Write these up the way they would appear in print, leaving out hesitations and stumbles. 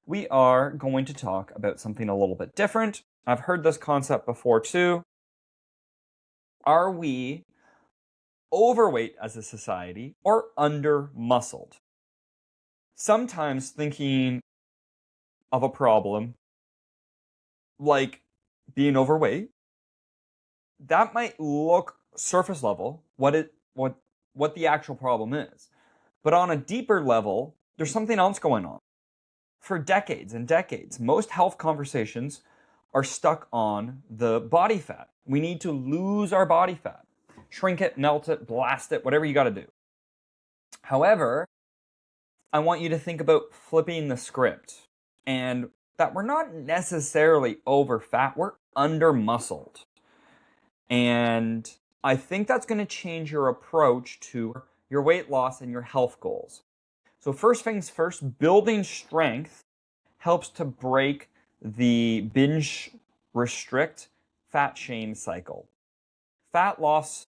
we are going to talk about something a little bit different. I've heard this concept before too. Are we overweight as a society or under muscled? Sometimes thinking of a problem like being overweight, that might look surface level what the actual problem is. But on a deeper level, there's something else going on. For decades and decades, most health conversations are stuck on the body fat. We need to lose our body fat. Shrink it, melt it, blast it, whatever you got to do. However, I want you to think about flipping the script and that we're not necessarily over fat, we're under muscled. And I think that's going to change your approach to your weight loss and your health goals. So first things first, building strength helps to break the binge restrict fat shame cycle. Fat loss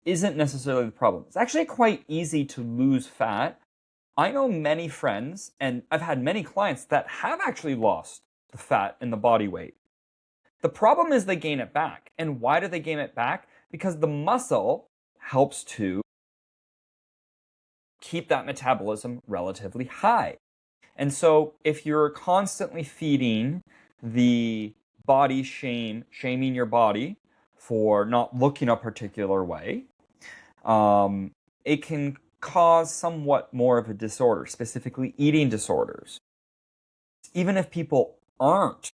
isn't necessarily the problem. It's actually quite easy to lose fat. I know many friends, and I've had many clients that have actually lost the fat and the body weight. The problem is they gain it back. And why do they gain it back? Because the muscle helps to keep that metabolism relatively high. And so if you're constantly feeding the body shaming your body for not looking a particular way, it can cause somewhat more of a disorder, specifically eating disorders. Even if people aren't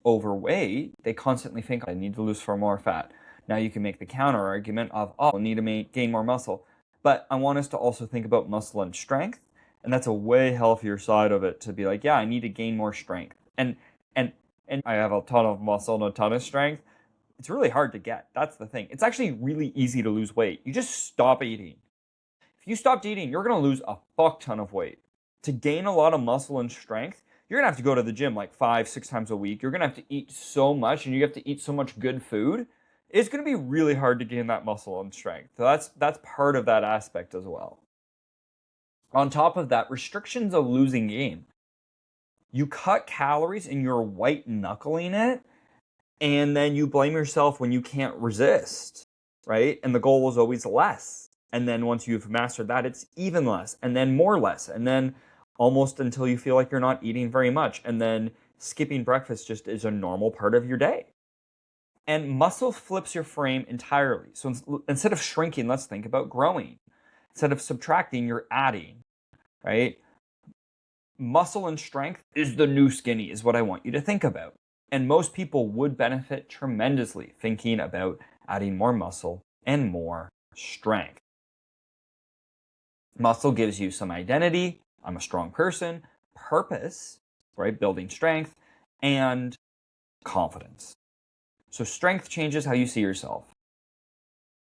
overweight, they constantly think, I need to lose far more fat. Now you can make the counter argument of, oh, I need to gain more muscle. But I want us to also think about muscle and strength. And that's a way healthier side of it to be like, yeah, I need to gain more strength. And I have a ton of muscle and a ton of strength. It's really hard to get. That's the thing. It's actually really easy to lose weight. You just stop eating. If you stopped eating, you're going to lose a fuck ton of weight. To gain a lot of muscle and strength, you're going to have to go to the gym like 5-6 times a week. You're going to have to eat so much and you have to eat so much good food. It's going to be really hard to gain that muscle and strength. So that's part of that aspect as well. On top of that, restrictions of losing gain. You cut calories and you're white knuckling it, and then you blame yourself when you can't resist, right? And the goal is always less. And then once you've mastered that, it's even less, and then more less, and then almost until you feel like you're not eating very much. And then skipping breakfast just is a normal part of your day. And muscle flips your frame entirely. So instead of shrinking, let's think about growing. Instead of subtracting, you're adding, right? Muscle and strength is the new skinny, is what I want you to think about. And most people would benefit tremendously thinking about adding more muscle and more strength. Muscle gives you some identity. I'm a strong person, purpose, right? Building strength and confidence. So strength changes how you see yourself.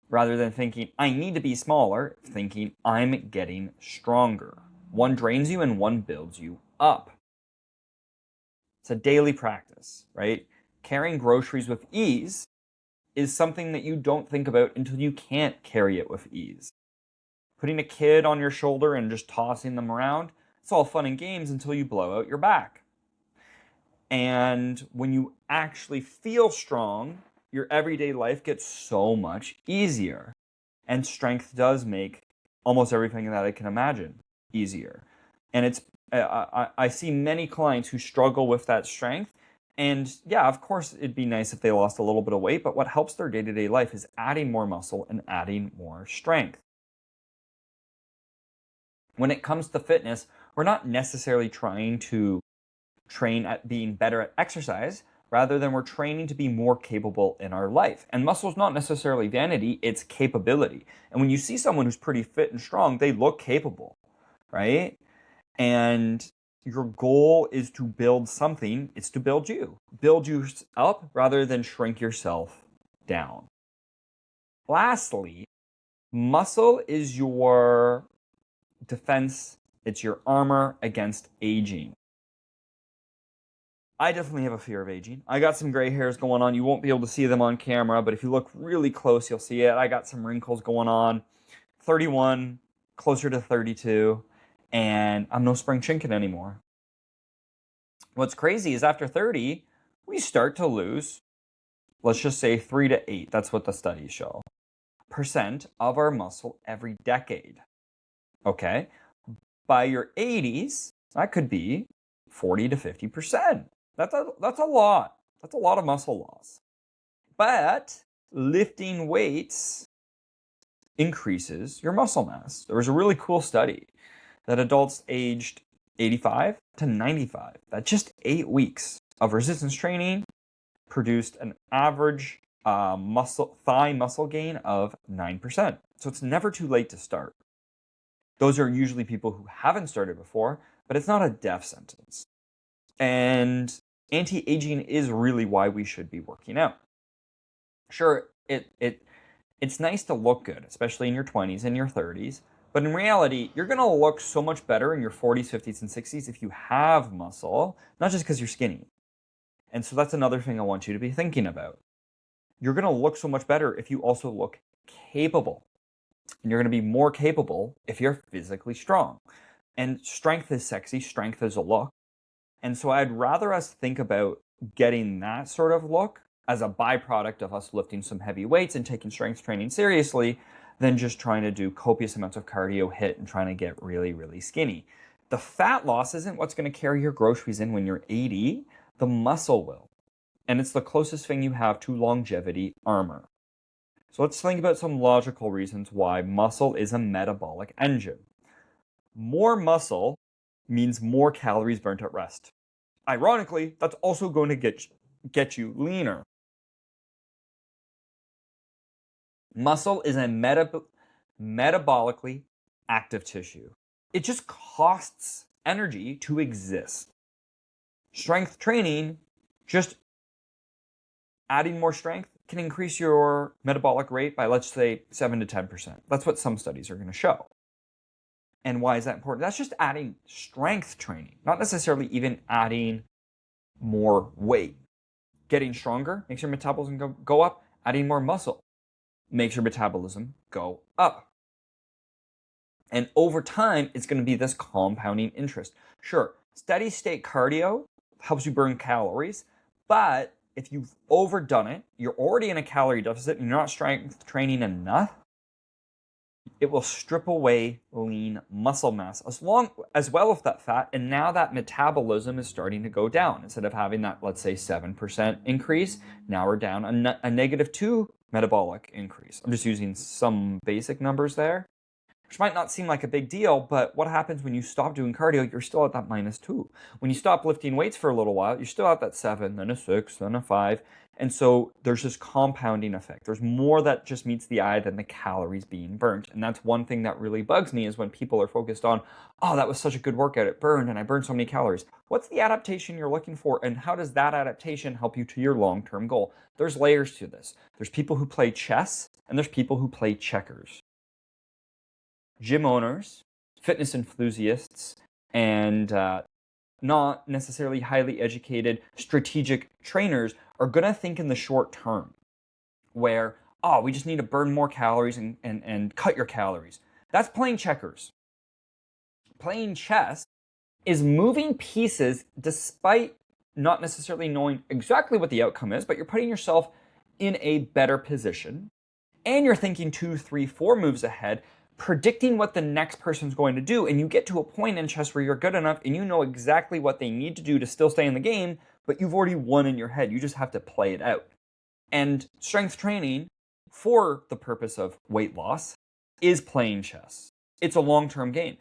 Rather than thinking, I need to be smaller, thinking, I'm getting stronger. One drains you and one builds you up. It's a daily practice, right? Carrying groceries with ease is something that you don't think about until you can't carry it with ease. Putting a kid on your shoulder and just tossing them around, it's all fun and games until you blow out your back. And when you actually feel strong, your everyday life gets so much easier. And strength does make almost everything that I can imagine easier. And it's I see many clients who struggle with that strength. And yeah, of course, it'd be nice if they lost a little bit of weight, but what helps their day-to-day life is adding more muscle and adding more strength. When it comes to fitness, we're not necessarily trying to train at being better at exercise, rather than we're training to be more capable in our life. And muscle is not necessarily vanity, it's capability. And when you see someone who's pretty fit and strong, they look capable, right? And your goal is to build something, it's to build you. Build you up rather than shrink yourself down. Lastly, muscle is your defense, it's your armor against aging. I definitely have a fear of aging. I got some gray hairs going on. You won't be able to see them on camera, but if you look really close, you'll see it. I got some wrinkles going on. 31, closer to 32, and I'm no spring chicken anymore. What's crazy is after 30, we start to lose, let's just say 3 to 8, that's what the studies show, percent of our muscle every decade. Okay? By your 80s, that could be 40 to 50%. That's a lot. That's a lot of muscle loss. But lifting weights increases your muscle mass. There was a really cool study that adults aged 85 to 95, that just 8 weeks of resistance training produced an average thigh muscle gain of 9%. So it's never too late to start. Those are usually people who haven't started before, but it's not a death sentence. And anti-aging is really why we should be working out. Sure, it's nice to look good, especially in your 20s and your 30s, but in reality, you're going to look so much better in your 40s, 50s, and 60s if you have muscle, not just because you're skinny. And so that's another thing I want you to be thinking about. You're going to look so much better if you also look capable. And you're going to be more capable if you're physically strong. And strength is sexy, strength is a look. And so I'd rather us think about getting that sort of look as a byproduct of us lifting some heavy weights and taking strength training seriously than just trying to do copious amounts of cardio HIIT and trying to get really, really skinny. The fat loss isn't what's going to carry your groceries in when you're 80. The muscle will. And it's the closest thing you have to longevity armor. So let's think about some logical reasons why muscle is a metabolic engine. More muscle means more calories burnt at rest. Ironically, that's also going to get you leaner. Muscle is a metabolically active tissue. It just costs energy to exist. Strength training, just adding more strength, can increase your metabolic rate by, let's say, 7 to 10%. That's what some studies are going to show. And why is that important? That's just adding strength training, not necessarily even adding more weight. Getting stronger makes your metabolism go up. Adding more muscle makes your metabolism go up. And over time, it's going to be this compounding interest. Sure, steady state cardio helps you burn calories, but if you've overdone it, you're already in a calorie deficit and you're not strength training enough, it will strip away lean muscle mass as well as that fat, and now that metabolism is starting to go down. Instead of having that, let's say, 7% increase, now we're down a -2 metabolic increase. I'm just using some basic numbers there, which might not seem like a big deal, but what happens when you stop doing cardio? You're still at that -2. When you stop lifting weights for a little while, you're still at that 7, then a 6, then a 5. And so there's this compounding effect. There's more that just meets the eye than the calories being burnt. And that's one thing that really bugs me is when people are focused on, oh, that was such a good workout, it burned, and I burned so many calories. What's the adaptation you're looking for, and how does that adaptation help you to your long-term goal? There's layers to this. There's people who play chess, and there's people who play checkers. Gym owners, fitness enthusiasts, and not necessarily highly educated strategic trainers are going to think in the short term where, oh, we just need to burn more calories and cut your calories. That's playing checkers. Playing chess is moving pieces despite not necessarily knowing exactly what the outcome is, but you're putting yourself in a better position and you're thinking 2, 3, 4 moves ahead, predicting what the next person's going to do, and you get to a point in chess where you're good enough and you know exactly what they need to do to still stay in the game, but you've already won in your head. You just have to play it out. And strength training, for the purpose of weight loss, is playing chess. It's a long-term game.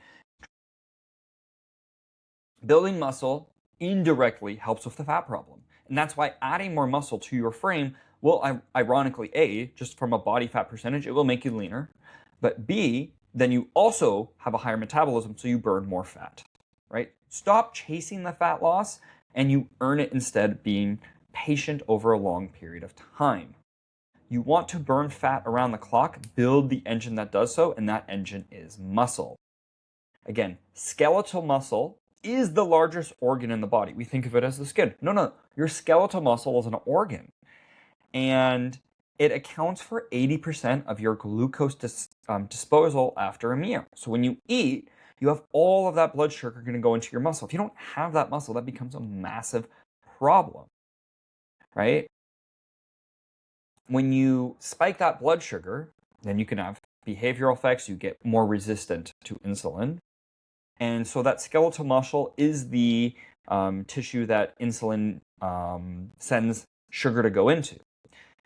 Building muscle indirectly helps with the fat problem. And that's why adding more muscle to your frame will, ironically, A, just from a body fat percentage, it will make you leaner. But B, then you also have a higher metabolism, so you burn more fat, right? Stop chasing the fat loss, and you earn it instead being patient over a long period of time. You want to burn fat around the clock, build the engine that does so, and that engine is muscle. Again, skeletal muscle is the largest organ in the body. We think of it as the skin. No, your skeletal muscle is an organ. And it accounts for 80% of your glucose disposal after a meal. So when you eat, you have all of that blood sugar going to go into your muscle. If you don't have that muscle, that becomes a massive problem, right? When you spike that blood sugar, then you can have behavioral effects. You get more resistant to insulin. And so that skeletal muscle is the tissue that insulin sends sugar to go into.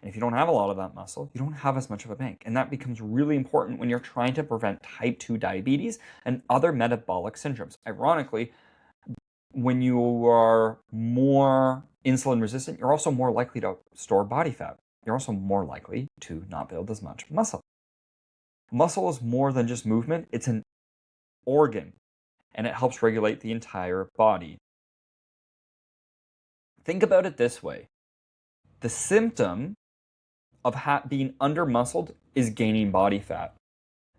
And if you don't have a lot of that muscle, you don't have as much of a bank. And that becomes really important when you're trying to prevent type 2 diabetes and other metabolic syndromes. Ironically, when you are more insulin resistant, you're also more likely to store body fat. You're also more likely to not build as much muscle. Muscle is more than just movement. It's an organ, and it helps regulate the entire body. Think about it this way. The symptom of being under-muscled is gaining body fat.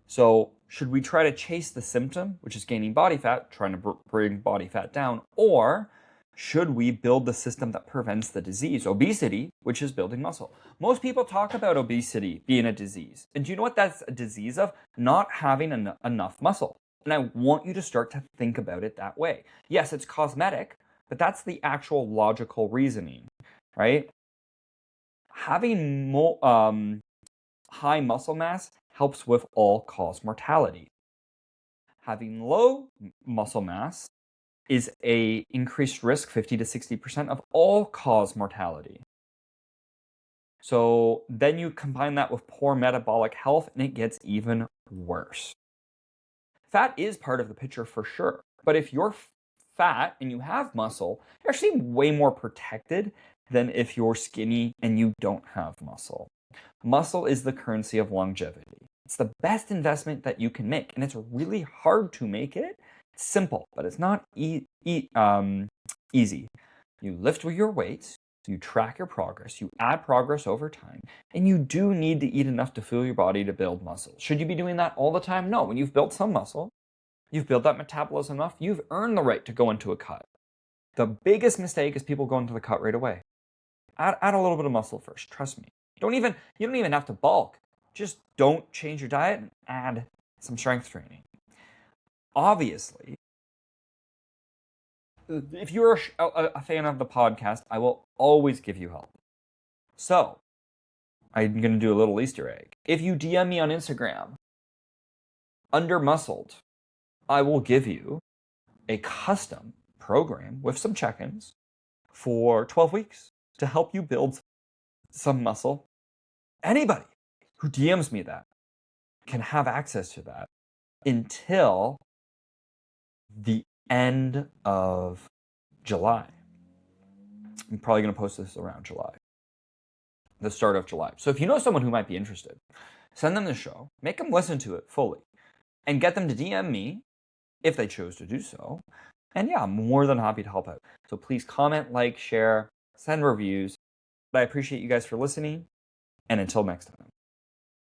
So should we try to chase the symptom, which is gaining body fat, trying to bring body fat down, or should we build the system that prevents the disease, obesity, which is building muscle? Most people talk about obesity being a disease. And do you know what that's a disease of? Not having enough muscle. And I want you to start to think about it that way. Yes, it's cosmetic, but that's the actual logical reasoning, right? Having high muscle mass helps with all-cause mortality. Having low muscle mass is a increased risk, 50 to 60% of all-cause mortality. So then you combine that with poor metabolic health, and it gets even worse. Fat is part of the picture for sure, but if you're fat and you have muscle, you're actually way more protected than if you're skinny and you don't have muscle. Muscle is the currency of longevity. It's the best investment that you can make, and it's really hard to make it. It's simple, but it's not easy. You lift with your weights, you track your progress, you add progress over time, and you do need to eat enough to fuel your body to build muscle. Should you be doing that all the time? No. When you've built some muscle, you've built that metabolism enough, you've earned the right to go into a cut. The biggest mistake is people go into the cut right away. Add a little bit of muscle first, trust me. You don't even have to bulk. Just don't change your diet and add some strength training. Obviously, if you're a fan of the podcast, I will always give you help. So, I'm going to do a little Easter egg. If you DM me on Instagram, undermuscled, I will give you a custom program with some check-ins for 12 weeks to help you build some muscle. Anybody who DMs me that can have access to that until the end of July. I'm probably going to post this around July, the start of July. So if you know someone who might be interested, send them the show, make them listen to it fully, and get them to DM me if they chose to do so. And yeah, I'm more than happy to help out. So please comment, like, share, send reviews. But I appreciate you guys for listening, and until next time.